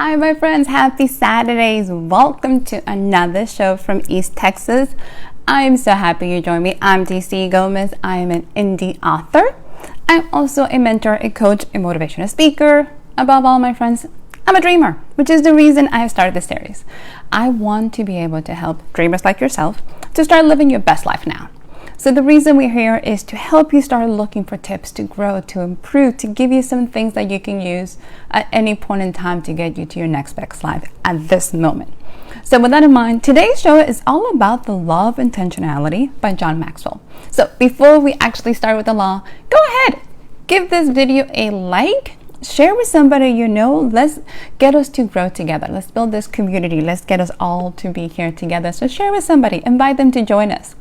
Hi, my friends. Happy Saturdays. Welcome to another show from East Texas. I am so happy you joined me. I'm DC Gomez. I am an indie author. I'm also a mentor, a coach, a motivational speaker. Above all, my friends, I'm a dreamer, which is the reason I have started this series. I want to be able to help dreamers like yourself to start living your best life now. So the reason we're here is to help you start looking for tips to grow, to improve, to give you some things that you can use at any point in time to get you to your next best life at this moment. So with that in mind, today's show is all about the Law of Intentionality by John Maxwell. So before we actually start with the law, go ahead, give this video a like, share with somebody you know. Let's get us to grow together. Let's build this community. Let's get us all to be here together. So share with somebody, invite them to join us.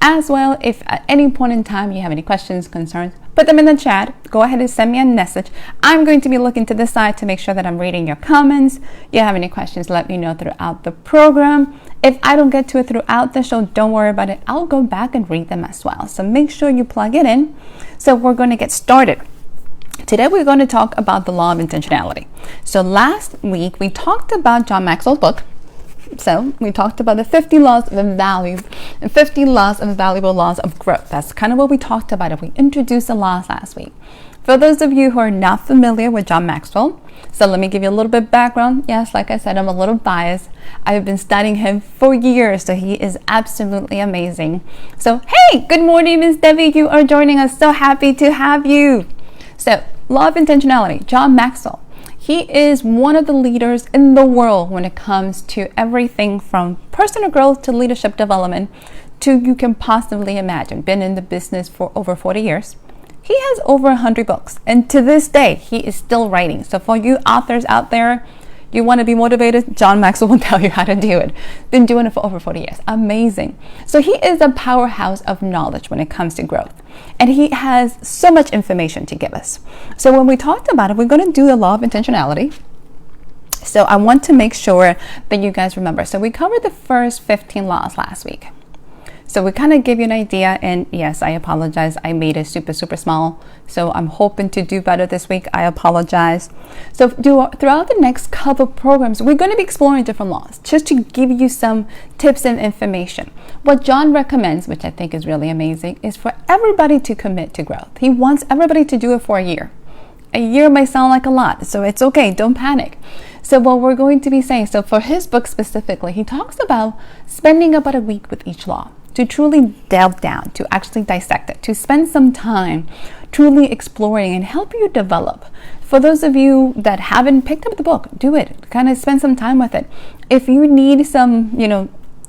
As well, if at any point in time you have any questions, concerns, put them in the chat. Go ahead and send me a message. I'm going to be looking to the side to make sure that I'm reading your comments. If you have any questions, let me know throughout the program. If I don't get to it throughout the show, don't worry about it. I'll go back and read them as well. So make sure you plug it in. So we're going to get started. Today we're going to talk about the Law of Intentionality. So last week we talked about John Maxwell's book. So we talked about the 50 laws of value and 50 laws of valuable laws of growth. That's kind of what we talked about. We introduced the laws last week. For those of you who are not familiar with John Maxwell, so let me give you a little bit of background. Yes, like I said, I'm a little biased. I've been studying him for years, so he is absolutely amazing. So, hey, good morning, Miss Debbie. You are joining us. So happy to have you. So, Law of Intentionality, John Maxwell. He is one of the leaders in the world when it comes to everything from personal growth to leadership development to you can possibly imagine. Been in the business for over 40 years. He has over 100 books, and to this day, he is still writing. So for you authors out there, you want to be motivated, John Maxwell will tell you how to do it. Been doing it for over 40 years. Amazing. So he is a powerhouse of knowledge when it comes to growth. And he has so much information to give us. So when we talked about it, we're going to do the Law of Intentionality. So I want to make sure that you guys remember. So we covered the first 15 laws last week. So we kind of give you an idea, and yes, I apologize. I made it super small. So I'm hoping to do better this week. I apologize. So throughout the next couple programs, we're going to be exploring different laws just to give you some tips and information. What John recommends, which I think is really amazing, is for everybody to commit to growth. He wants everybody to do it for a year. A year may sound like a lot, so it's okay. Don't panic. So what we're going to be saying, so for his book specifically, he talks about spending about a week with each law, to truly delve down, to actually dissect it, to spend some time truly exploring and help you develop. For those of you that haven't picked up the book, do it. Kind of spend some time with it. If you need some,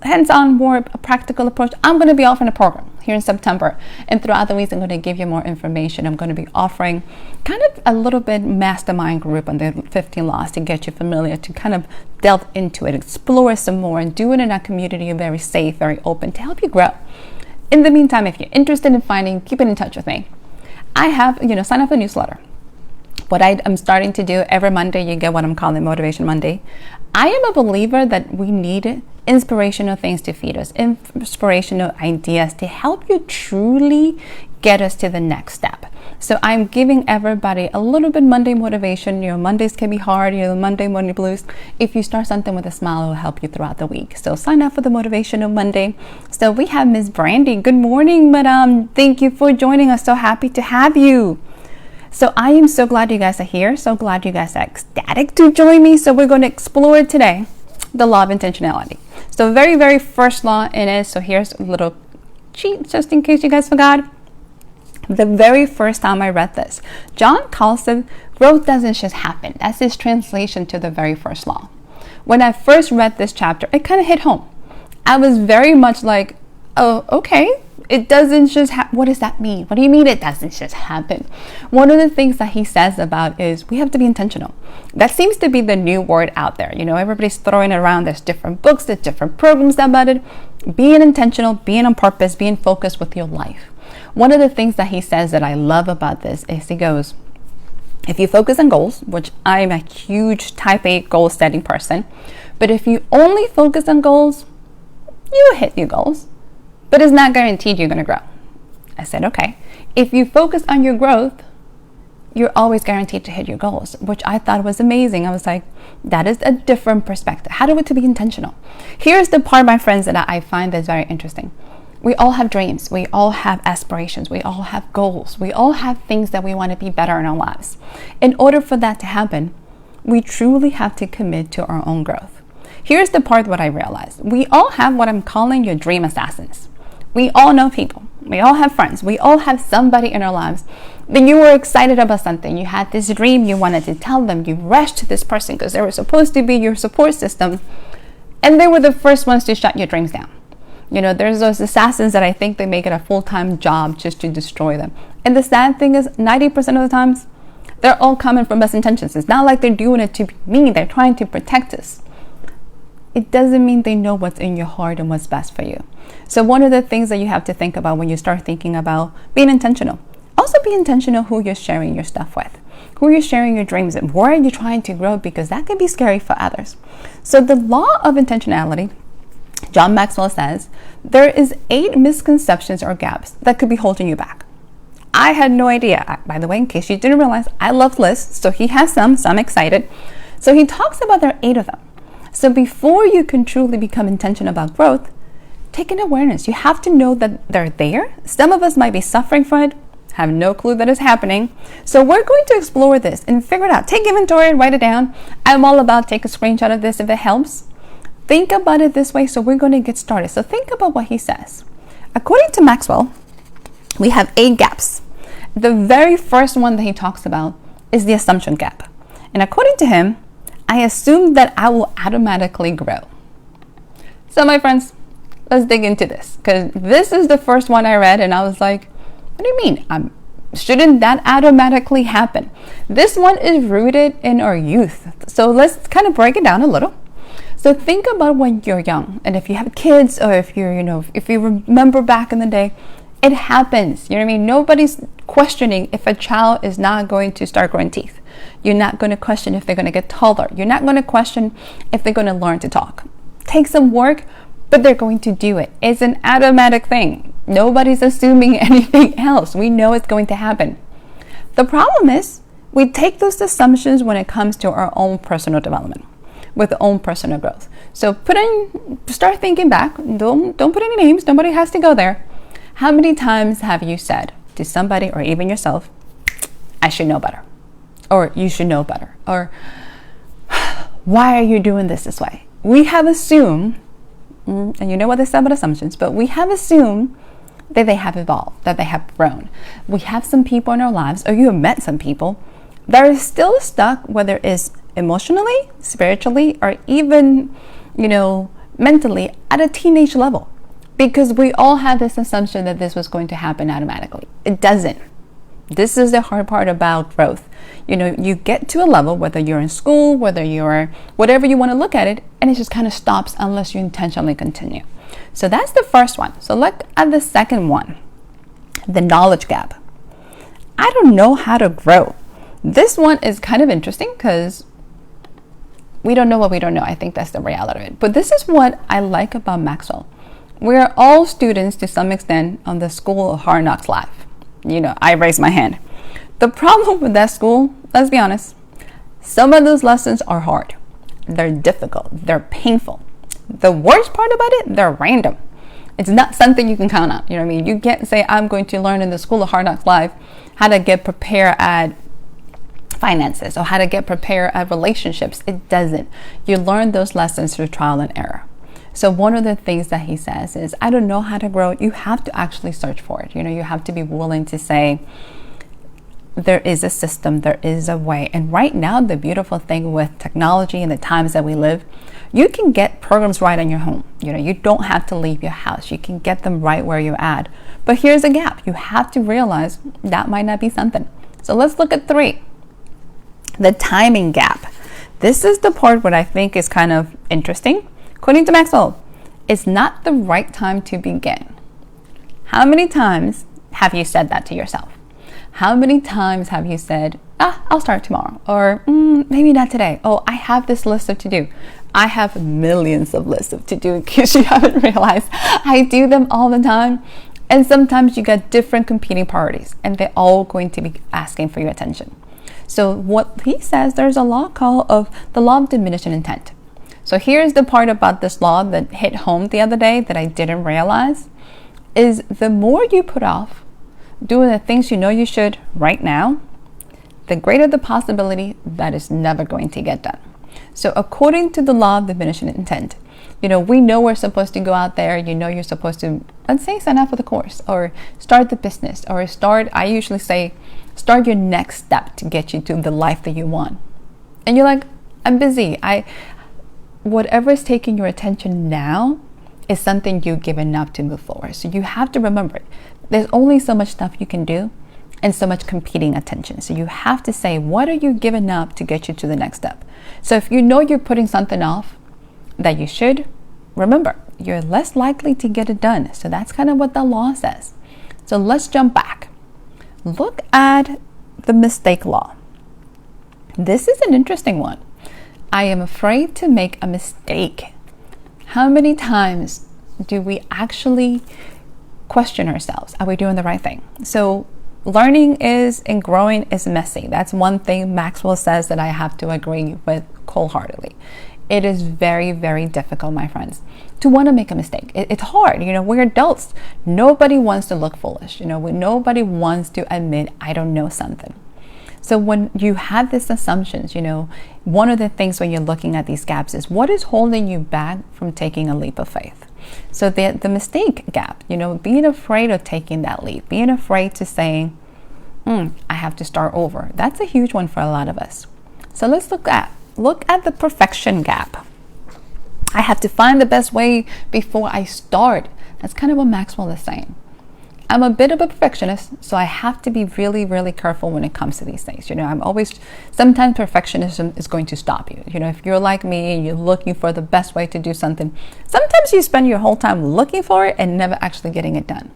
hands-on, more practical approach, I'm going to be offering a program here in September. And throughout the weeks, I'm going to give you more information. I'm going to be offering kind of a little bit mastermind group on the 15 laws to get you familiar, to kind of delve into it, explore some more, and do it in a community very safe, very open, to help you grow. In the meantime, if you're interested in keeping in touch with me, I have, sign up for the newsletter. What I'm starting to do every Monday, you get what I'm calling Motivation Monday. I am a believer that we need inspirational things to feed us, inspirational ideas to help you truly get us to the next step. So I'm giving everybody a little bit Monday motivation. Mondays can be hard, Monday morning blues. If you start something with a smile, it will help you throughout the week. So sign up for the Motivational Monday. So we have Miss Brandy. Good morning, madam. Thank you for joining us. So happy to have you. So I am so glad you guys are here. So glad you guys are ecstatic to join me. So we're going to explore today the Law of Intentionality. So very first law in it. So here's a little cheat just in case you guys forgot. The very first time I read this, John calls it growth doesn't just happen. That's his translation to the very first law. When I first read this chapter, it kind of hit home. I was very much like, oh, okay. It doesn't just what does that mean? What do you mean it doesn't just happen? One of the things that he says about is we have to be intentional. That seems to be the new word out there. Everybody's throwing it around. There's different books, there's different programs about it. Being intentional, being on purpose, being focused with your life. One of the things that he says that I love about this is he goes, if you focus on goals, which I'm a huge type A goal setting person, but if you only focus on goals, you will hit your goals. But it's not guaranteed you're going to grow. I said, okay. If you focus on your growth, you're always guaranteed to hit your goals, which I thought was amazing. I was like, that is a different perspective. How do we to be intentional? Here's the part, my friends, that I find that's very interesting. We all have dreams. We all have aspirations. We all have goals. We all have things that we want to be better in our lives. In order for that to happen, we truly have to commit to our own growth. Here's the part what I realized. We all have what I'm calling your dream assassins. We all know people. We all have friends. We all have somebody in our lives. Then you were excited about something. You had this dream. You wanted to tell them. You rushed to this person because they were supposed to be your support system. And they were the first ones to shut your dreams down. There's those assassins that I think they make it a full-time job just to destroy them. And the sad thing is 90% of the times, they're all coming from best intentions. It's not like they're doing it to be mean. They're trying to protect us. It doesn't mean they know what's in your heart and what's best for you. So one of the things that you have to think about when you start thinking about being intentional, also be intentional who you're sharing your stuff with, who you're sharing your dreams with, where are you trying to grow, because that can be scary for others. So the law of intentionality, John Maxwell says, there is 8 misconceptions or gaps that could be holding you back. I had no idea. By the way, in case you didn't realize, I love lists. So he has some, so I'm excited. So he talks about there are 8 of them. So before you can truly become intentional about growth, take an awareness. You have to know that they're there. Some of us might be suffering from it, have no clue that it's happening. So we're going to explore this and figure it out. Take inventory and write it down. I'm all about take a screenshot of this if it helps. Think about it this way. So we're going to get started. So think about what he says. According to Maxwell, we have 8 gaps. The very first one that he talks about is the assumption gap. And according to him, I assume that I will automatically grow. So my friends, let's dig into this, because this is the first one I read and I was like, what do you mean? Shouldn't that automatically happen? This one is rooted in our youth. So let's kind of break it down a little. So think about when you're young, and if you have kids, or if if you remember back in the day, it happens. Nobody's questioning if a child is not going to start growing teeth. You're not going to question if they're going to get taller. You're not going to question if they're going to learn to talk. Take some work, but they're going to do it. It's an automatic thing. Nobody's assuming anything else. We know it's going to happen. The problem is we take those assumptions when it comes to our own personal development, with our own personal growth. So start thinking back. Don't put any names. Nobody has to go there. How many times have you said to somebody or even yourself, I should know better, or you should know better, or why are you doing this way? We have assumed, and you know what they said about assumptions, but we have assumed that they have evolved, that they have grown. We have some people in our lives, or you have met some people that are still stuck, whether it's emotionally, spiritually, or even, mentally at a teenage level. Because we all have this assumption that this was going to happen automatically. It doesn't. This is the hard part about growth. You get to a level, whether you're in school, whether you're whatever you want to look at it, and it just kind of stops unless you intentionally continue. So that's the first one. So look at the second one, the knowledge gap. I don't know how to grow. This one is kind of interesting because we don't know what we don't know. I think that's the reality of it. But this is what I like about Maxwell. We're all students to some extent on the School of Hard Knocks Live. I raised my hand. The problem with that school, let's be honest, some of those lessons are hard. They're difficult. They're painful. The worst part about it, they're random. It's not something you can count on. You can't say, I'm going to learn in the School of Hard Knocks Live how to get prepared at finances or how to get prepared at relationships. It doesn't. You learn those lessons through trial and error. So one of the things that he says is, I don't know how to grow. You have to actually search for it. You have to be willing to say, there is a system, there is a way. And right now, the beautiful thing with technology and the times that we live, you can get programs right in your home. You don't have to leave your house. You can get them right where you're at. But here's a gap. You have to realize that might not be something. So let's look at 3. The timing gap. This is the part what I think is kind of interesting. According to Maxwell, it's not the right time to begin. How many times have you said that to yourself? How many times have you said, I'll start tomorrow, or maybe not today. Oh, I have this list of to-do. I have millions of lists of to-do in case you haven't realized. I do them all the time. And sometimes you get different competing priorities, and they're all going to be asking for your attention. So what he says, there's a law called the Law of Diminishing Intent. So here's the part about this law that hit home the other day that I didn't realize, is the more you put off doing the things you know you should right now, the greater the possibility that it's never going to get done. So according to the Law of Diminishing Intent, we know we're supposed to go out there, you're supposed to, let's say, sign up for the course or start the business or I usually say, start your next step to get you to the life that you want. And you're like, I'm busy. Whatever is taking your attention now is something you've given up to move forward. So you have to remember it. There's only so much stuff you can do and so much competing attention. So you have to say, what are you giving up to get you to the next step? So if you know you're putting something off that you should, remember, you're less likely to get it done. So that's kind of what the law says. So let's jump back. Look at the mistake law. This is an interesting one. I am afraid to make a mistake. How many times do we actually question ourselves? Are we doing the right thing? So learning and growing is messy. That's one thing Maxwell says that I have to agree with wholeheartedly. It is very, very difficult, my friends, to want to make a mistake. It's hard. We're adults. Nobody wants to look foolish. Nobody wants to admit, I don't know something. So when you have these assumptions, one of the things when you're looking at these gaps is what is holding you back from taking a leap of faith. So the mistake gap, being afraid of taking that leap, being afraid to saying, I have to start over. That's a huge one for a lot of us. So let's look at the perfection gap. I have to find the best way before I start. That's kind of what Maxwell is saying. I'm a bit of a perfectionist, so I have to be really, really careful when it comes to these things. Sometimes perfectionism is going to stop you. If you're like me and you're looking for the best way to do something, sometimes you spend your whole time looking for it and never actually getting it done.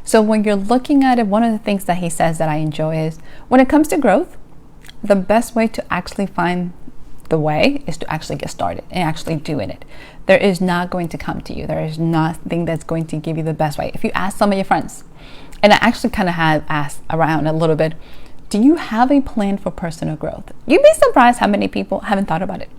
So when you're looking at it, one of the things that he says that I enjoy is when it comes to growth, the best way to actually find the way is to actually get started and actually doing it. There is not going to come to you. There is nothing that's going to give you the best way. If you ask some of your friends, and I actually kind of have asked around a little bit, do you have a plan for personal growth? You'd be surprised how many people haven't thought about it.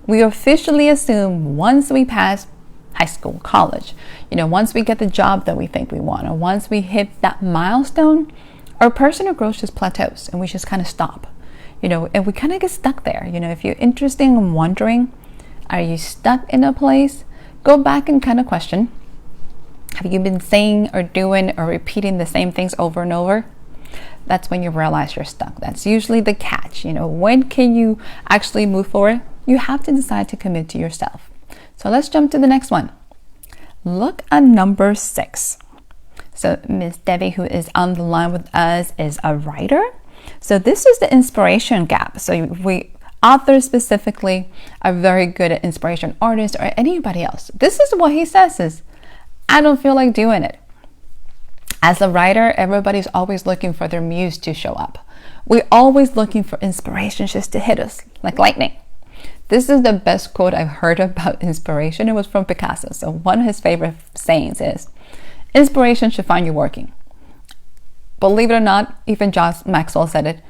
We officially assume once we pass high school, college, once we get the job that we think we want, or once we hit that milestone, our personal growth just plateaus and we just kind of stop. And we kind of get stuck there. If you're interested in wondering, are you stuck in a place? Go back and kind of question, have you been saying or doing or repeating the same things over and over? That's when you realize you're stuck. That's usually the catch. When can you actually move forward? You have to decide to commit to yourself. So let's jump to the next one. Look at number 6. So Miss Debbie, who is on the line with us, is a writer. So this is the inspiration gap. So authors specifically are very good at inspiration, artists or anybody else. This is what he says is, I don't feel like doing it. As a writer, everybody's always looking for their muse to show up. We're always looking for inspiration just to hit us like lightning. This is the best quote I've heard about inspiration. It was from Picasso. So one of his favorite sayings is, inspiration should find you working. Believe it or not, even John Maxwell said it,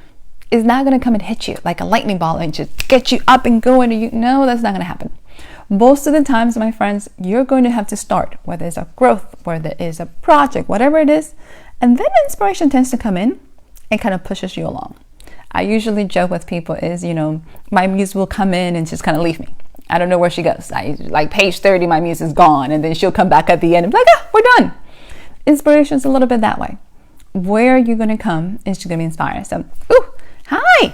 it's not going to come and hit you like a lightning ball and just get you up and going. No, that's not going to happen. Most of the times, my friends, you're going to have to start, whether it's a growth, whether it's a project, whatever it is. And then inspiration tends to come in and kind of pushes you along. I usually joke with people is, my muse will come in and just kind of leave me. I don't know where she goes. Like page 30, my muse is gone. And then she'll come back at the end and be like, we're done. Inspiration is a little bit that way. Where you're going to come is you're going to be inspired. So, hi.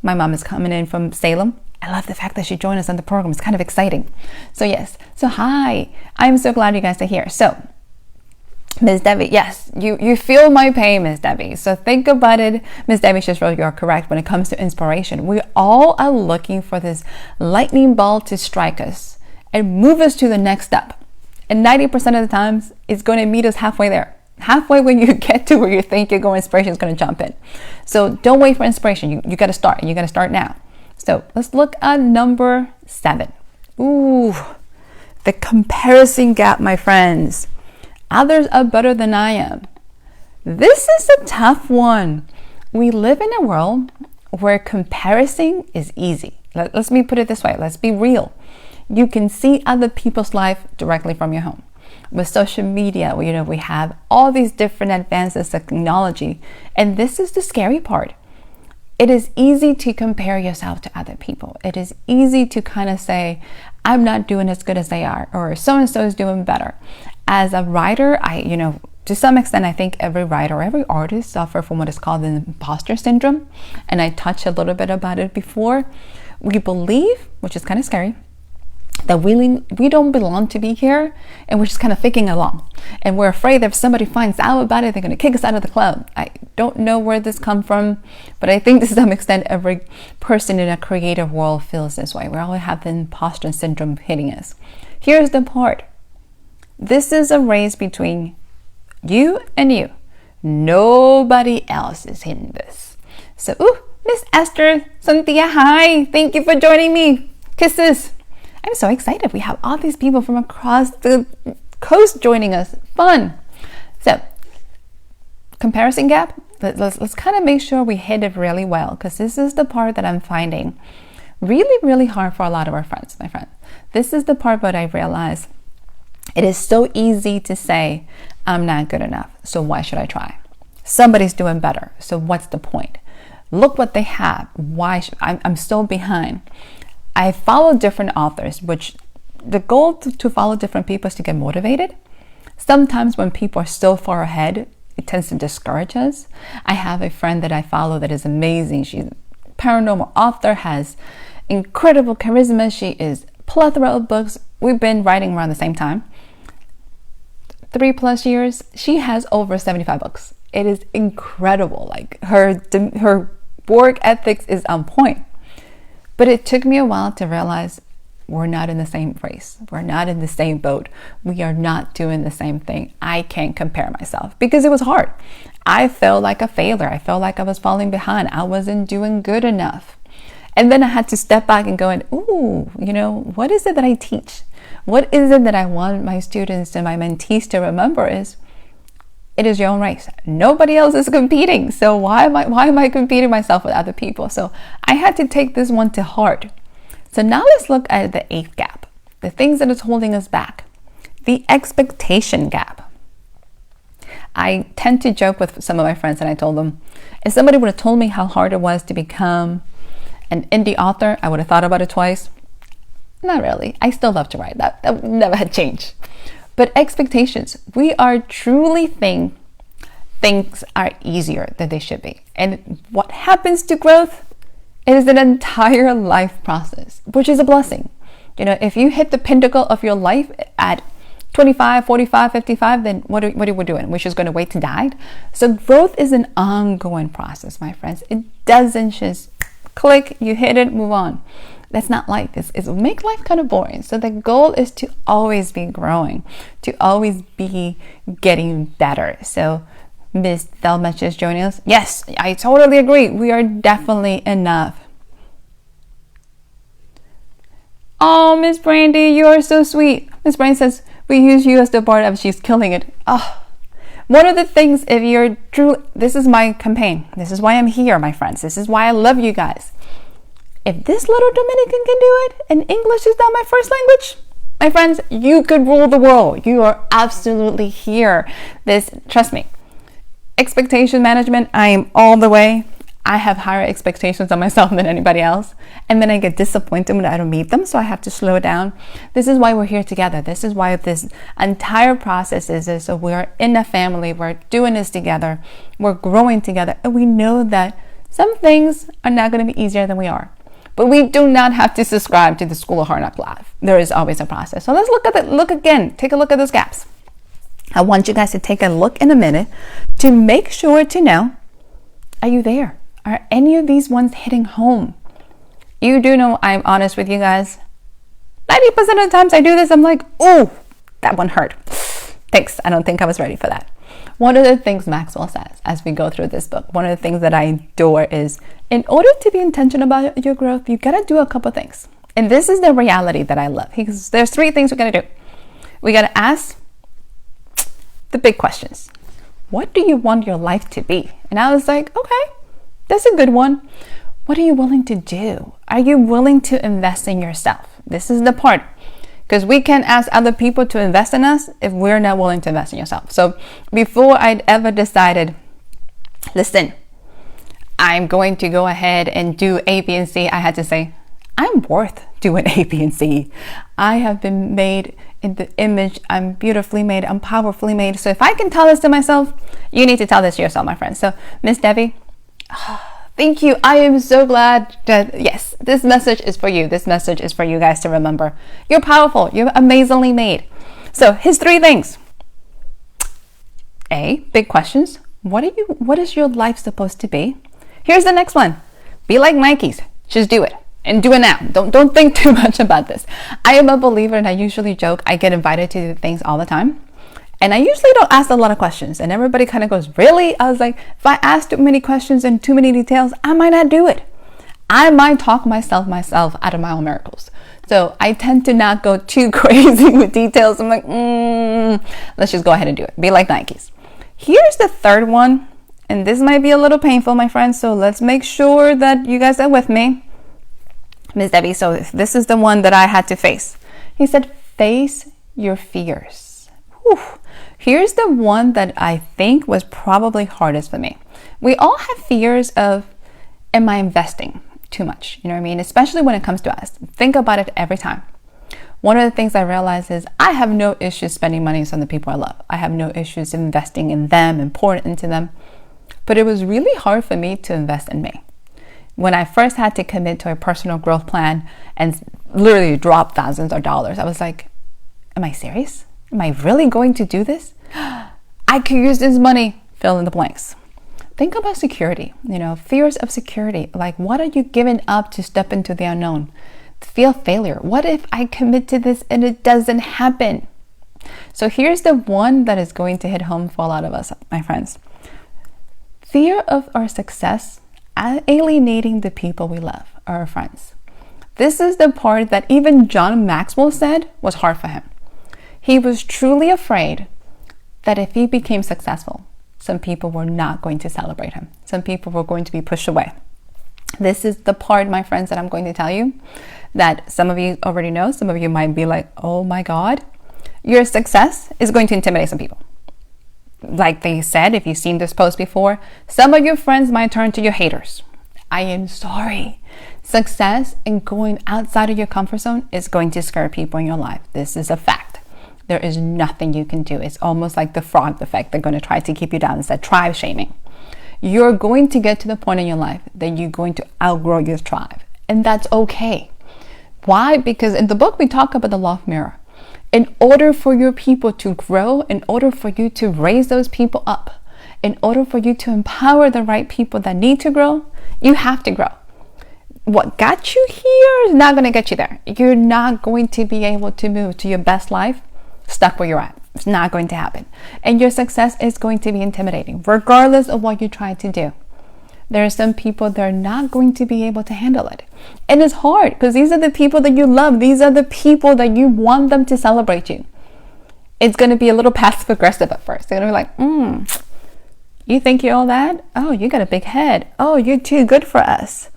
My mom is coming in from Salem. I love the fact that she joined us on the program. It's kind of exciting. So yes. So hi. I'm so glad you guys are here. So Ms. Debbie, yes, you feel my pain, Ms. Debbie. So think about it. Ms. Debbie just wrote, you're correct when it comes to inspiration. We all are looking for this lightning ball to strike us and move us to the next step. And 90% of the times, it's going to meet us halfway there. Halfway when you get to where you think you're going, inspiration is going to jump in. So don't wait for inspiration. You got to start, and you got to start now. So let's look at number 7. Ooh, the comparison gap, my friends. Others are better than I am. This is a tough one. We live in a world where comparison is easy. Let me put it this way. Let's be real. You can see other people's life directly from your home. With social media, we have all these different advances of technology. And this is the scary part. It is easy to compare yourself to other people. It is easy to kind of say, I'm not doing as good as they are, or so-and-so is doing better. As a writer, to some extent, I think every writer, every artist suffer from what is called the imposter syndrome. And I touched a little bit about it before. We believe, which is kind of scary, that we don't belong to be here, and we're just kind of faking along. And we're afraid that if somebody finds out about it, they're going to kick us out of the club. I don't know where this comes from, but I think to some extent, every person in a creative world feels this way. We all have the imposter syndrome hitting us. Here's the part. This is a race between you and you. Nobody else is in this. So, Miss Esther, Cynthia, hi. Thank you for joining me. Kisses. I'm so excited. We have all these people from across the coast joining us. Fun. So, comparison gap. Let's kind of make sure we hit it really well, because this is the part that I'm finding really, really hard for a lot of our friends, my friends. This is the part that I realize it is so easy to say, I'm not good enough, so why should I try? Somebody's doing better, so what's the point? Look what they have. I'm so behind. I follow different authors, which the goal to follow different people is to get motivated. Sometimes when people are so far ahead, it tends to discourage us. I have a friend that I follow that is amazing. She's a paranormal author, has incredible charisma. She is plethora of books. We've been writing around the same time. 3+ years. She has over 75 books. It is incredible. Like her work ethics is on point. But it took me a while to realize we're not in the same race. We're not in the same boat. We are not doing the same thing. I can't compare myself because it was hard. I felt like a failure. I felt like I was falling behind. I wasn't doing good enough. And then I had to step back and go, what is it that I teach? What is it that I want my students and my mentees to remember is, it is your own race. Nobody else is competing. So why am I competing myself with other people? So I had to take this one to heart. So now let's look at the 8th gap, the things that is holding us back, the expectation gap. I tend to joke with some of my friends, and I told them, if somebody would have told me how hard it was to become an indie author, I would have thought about it twice. Not really. I still love to write. That never had changed. But expectations, we are truly think things are easier than they should be. And what happens to growth? It is an entire life process, which is a blessing. If you hit the pinnacle of your life at 25, 45, 55, then what are we doing? We're just going to wait to die? So growth is an ongoing process, my friends. It doesn't just click, you hit it, move on. That's not life. It's make life kind of boring. So the goal is to always be growing, to always be getting better. So Miss Thelma is joining us. Yes, I totally agree. We are definitely enough. Oh, Miss Brandy, you are so sweet. Miss Brandy says, we use you as the part of she's killing it. Oh, one of the things, if you're true, this is my campaign. This is why I'm here, my friends. This is why I love you guys. If this little Dominican can do it, and English is not my first language, my friends, you could rule the world. You are absolutely here. Trust me, expectation management, I am all the way. I have higher expectations of myself than anybody else. And then I get disappointed when I don't meet them. So I have to slow down. This is why we're here together. This is why this entire process is so we're in a family. We're doing this together. We're growing together. And we know that some things are not going to be easier than we are. But we do not have to subscribe to the School of Hard Knock Live. There is always a process. So let's look again. Take a look at those gaps. I want you guys to take a look in a minute to make sure to know, are you there? Are any of these ones hitting home? You do know I'm honest with you guys. 90% of the times I do this, I'm like, oh, that one hurt. Thanks. I don't think I was ready for that. One of the things Maxwell says as we go through this book, one of the things that I adore is, in order to be intentional about your growth, you got to do a couple things. And this is the reality that I love. Because there's 3 things we got to do. We got to ask, the big questions. What do you want your life to be? And I was like, okay, that's a good one. What are you willing to do? Are you willing to invest in yourself? This is the part. Because we can't ask other people to invest in us if we're not willing to invest in yourself. So before I'd ever decided, listen, I'm going to go ahead and do A, B, and C, I had to say, I'm worth doing A, B, and C. I have been made in the image. I'm beautifully made. I'm powerfully made. So if I can tell this to myself, you need to tell this to yourself, my friends. So Miss Debbie, thank you. I am so glad that, yes, this message is for you. This message is for you guys to remember. You're powerful. You're amazingly made. So here's 3 things. A, big questions. What is your life supposed to be? Here's the next one. Be like Nikes. Just do it. And do it now. Don't think too much about this. I am a believer, and I usually joke, I get invited to things all the time. And I usually don't ask a lot of questions. And everybody kind of goes, really? I was like, if I ask too many questions and too many details, I might not do it. I might talk myself out of my own miracles. So I tend to not go too crazy with details. I'm like, let's just go ahead and do it. Be like Nikes. Here's the 3rd one. And this might be a little painful, my friends. So let's make sure that you guys are with me. Ms. Debbie, so this is the one that I had to face. He said, face your fears. Whew. Here's the one that I think was probably hardest for me. We all have fears of, am I investing too much? You know what I mean? Especially when it comes to us. Think about it every time. One of the things I realized is I have no issues spending money on the people I love. I have no issues investing in them and pouring into them. But it was really hard for me to invest in me. When I first had to commit to a personal growth plan and literally drop thousands of dollars, I was like, am I serious? Am I really going to do this? I could use this money, fill in the blanks. Think about security, fears of security. Like, what are you giving up to step into the unknown? Fear of failure. What if I commit to this and it doesn't happen? So here's the one that is going to hit home for a lot of us, my friends. Fear of our success alienating the people we love, our friends. This is the part that even John Maxwell said was hard for him. He was truly afraid that if he became successful, some people were not going to celebrate him. Some people were going to be pushed away. This is the part, my friends, that I'm going to tell you that some of you already know. Some of you might be like, oh my God, your success is going to intimidate some people. Like they said, if you've seen this post before, some of your friends might turn to your haters. I am sorry. Success and going outside of your comfort zone is going to scare people in your life. This is a fact. There is nothing you can do. It's almost like the frog effect. They're going to try to keep you down. It's that tribe shaming. You're going to get to the point in your life that you're going to outgrow your tribe. And that's okay. Why? Because in the book, we talk about the law of mirror. In order for your people to grow, in order for you to raise those people up, in order for you to empower the right people that need to grow, you have to grow. What got you here is not going to get you there. You're not going to be able to move to your best life stuck where you're at. It's not going to happen. And your success is going to be intimidating, regardless of what you try to do. There are some people that are not going to be able to handle it. And it's hard because these are the people that you love. These are the people that you want them to celebrate you. It's going to be a little passive aggressive at first. They're going to be like, you think you're all that? Oh, you got a big head. Oh, you're too good for us.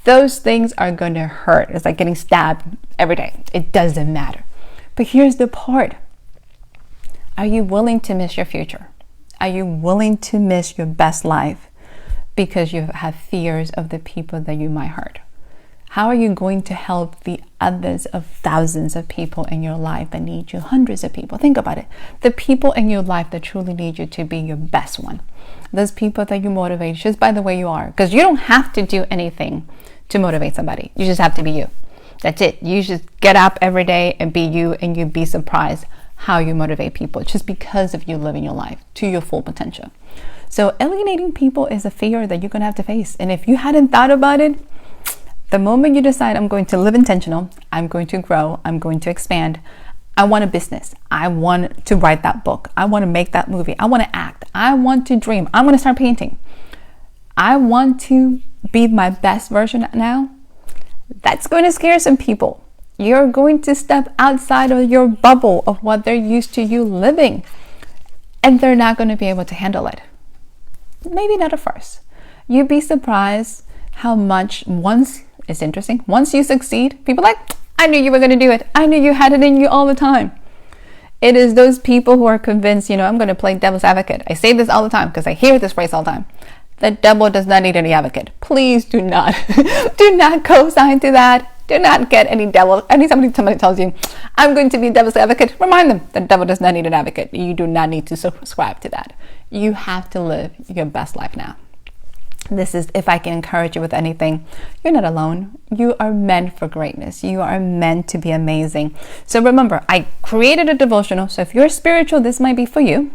Those things are going to hurt. It's like getting stabbed every day. It doesn't matter. But here's the part. Are you willing to miss your future? Are you willing to miss your best life because you have fears of the people that you might hurt? How are you going to help the others of thousands of people in your life that need you? Hundreds of people. Think about it. The people in your life that truly need you to be your best one. Those people that you motivate just by the way you are. Because you don't have to do anything to motivate somebody. You just have to be you. That's it. You just get up every day and be you, and you'd be surprised how you motivate people just because of you living your life to your full potential. So alienating people is a fear that you're going to have to face. And if you hadn't thought about it, the moment you decide I'm going to live intentional, I'm going to grow, I'm going to expand, I want a business, I want to write that book, I want to make that movie, I want to act, I want to dream, I want to start painting, I want to be my best version now, that's going to scare some people. You're going to step outside of your bubble of what they're used to you living. and they're not going to be able to handle it. Maybe not at first. You'd be surprised how much once you succeed, people are like, I knew you were going to do it. I knew you had it in you all the time. It is those people who are convinced, I'm going to play devil's advocate. I say this all the time because I hear this phrase all the time. The devil does not need any advocate. Please do not, do not co-sign to that. Do not get any devil. Anytime somebody tells you, I'm going to be devil's advocate, remind them the devil does not need an advocate. You do not need to subscribe to that. You have to live your best life now. This is, if I can encourage you with anything, you're not alone. You are meant for greatness. You are meant to be amazing. So remember, I created a devotional. So if you're spiritual, this might be for you.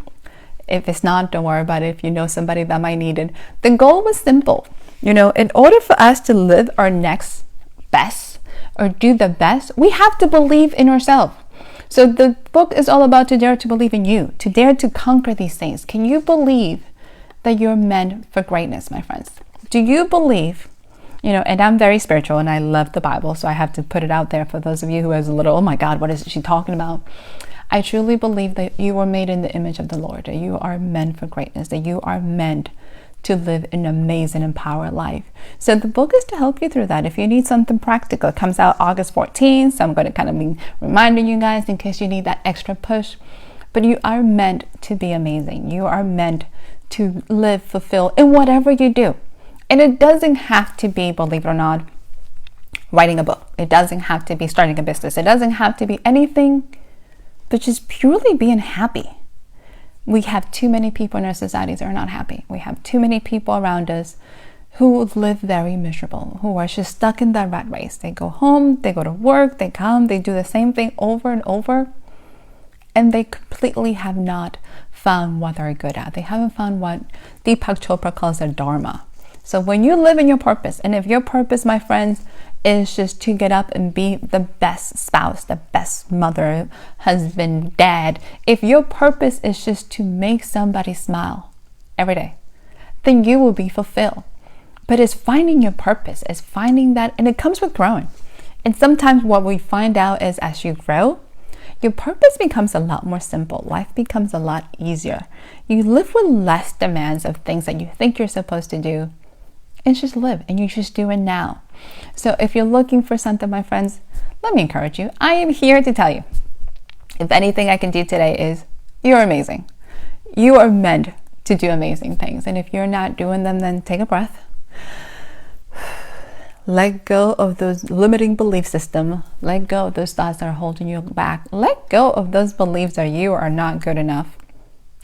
If it's not, don't worry about it. If you know somebody that might need it. The goal was simple. In order for us to live our next best or do the best, we have to believe in ourselves. So the book is all about to dare to believe in you, to dare to conquer these things. Can you believe that you're meant for greatness, my friends? Do you believe, and I'm very spiritual and I love the Bible, so I have to put it out there for those of you who is a little, oh my God, what is she talking about? I truly believe that you were made in the image of the Lord, that you are meant for greatness, that you are meant to live an amazing and powerful life. So the book is to help you through that. If you need something practical, it comes out August 14th, so I'm going to kind of be reminding you guys in case you need that extra push. But you are meant to be amazing. You are meant to live fulfilled in whatever you do. And it doesn't have to be, believe it or not, writing a book. It doesn't have to be starting a business. It doesn't have to be anything but just purely being happy. We have too many people in our societies that are not happy. We have too many people around us who live very miserable, who are just stuck in that rat race. They go home, they go to work, they come, they do the same thing over and over, and they completely have not found what they're good at. They haven't found what Deepak Chopra calls their dharma. So when you live in your purpose, and if your purpose, my friends, is just to get up and be the best spouse, the best mother, husband, dad, if your purpose is just to make somebody smile every day, then you will be fulfilled. But it's finding your purpose, it's finding that, and it comes with growing. And sometimes what we find out is as you grow, your purpose becomes a lot more simple. Life becomes a lot easier. You live with less demands of things that you think you're supposed to do, and just live, and you just do it now. So if you're looking for something, my friends, let me encourage you. I am here to tell you, if anything I can do today is, you're amazing. You are meant to do amazing things. And if you're not doing them, then take a breath. Let go of those limiting belief system. Let go of those thoughts that are holding you back. Let go of those beliefs that you are not good enough.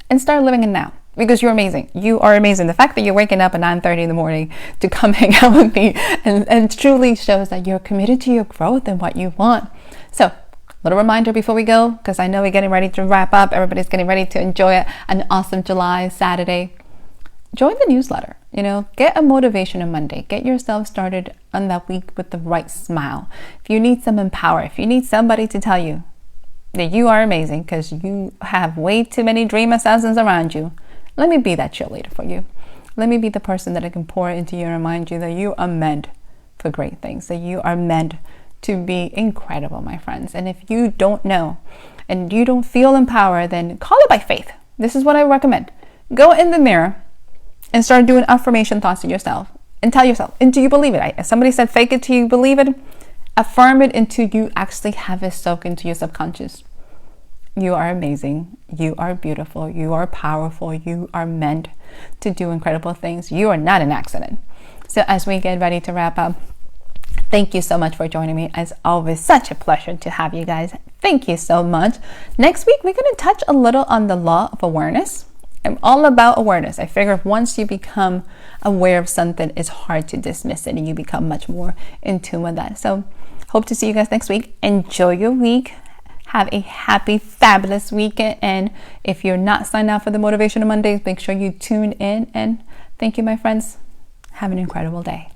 And start living it now. Because you're amazing. You are amazing. The fact that you're waking up at 9:30 in the morning to come hang out with me and truly shows that you're committed to your growth and what you want. So, little reminder before we go, because I know we're getting ready to wrap up. Everybody's getting ready to enjoy an awesome July Saturday. Join the newsletter. Get a motivation on Monday. Get yourself started on that week with the right smile. If you need some empower, if you need somebody to tell you that you are amazing because you have way too many dream assassins around you, let me be that cheerleader for you. Let me be the person that I can pour into you and remind you that you are meant for great things, that you are meant to be incredible, my friends. And if you don't know and you don't feel empowered, then call it by faith. This is what I recommend. Go in the mirror and start doing affirmation thoughts to yourself and tell yourself, until you believe it. Somebody said, fake it till you believe it. Affirm it until you actually have it soak into your subconscious. You are amazing. You are beautiful. You are powerful. You are meant to do incredible things. You are not an accident. So as we get ready to wrap up, thank you so much for joining me. As always, such a pleasure to have you guys. Thank you so much. Next week, we're going to touch a little on the law of awareness. I'm all about awareness. I figure once you become aware of something, it's hard to dismiss it and you become much more in tune with that. So hope to see you guys next week. Enjoy your week. Have a happy, fabulous weekend. And if you're not signed up for the Motivational Mondays, make sure you tune in. And thank you, my friends. Have an incredible day.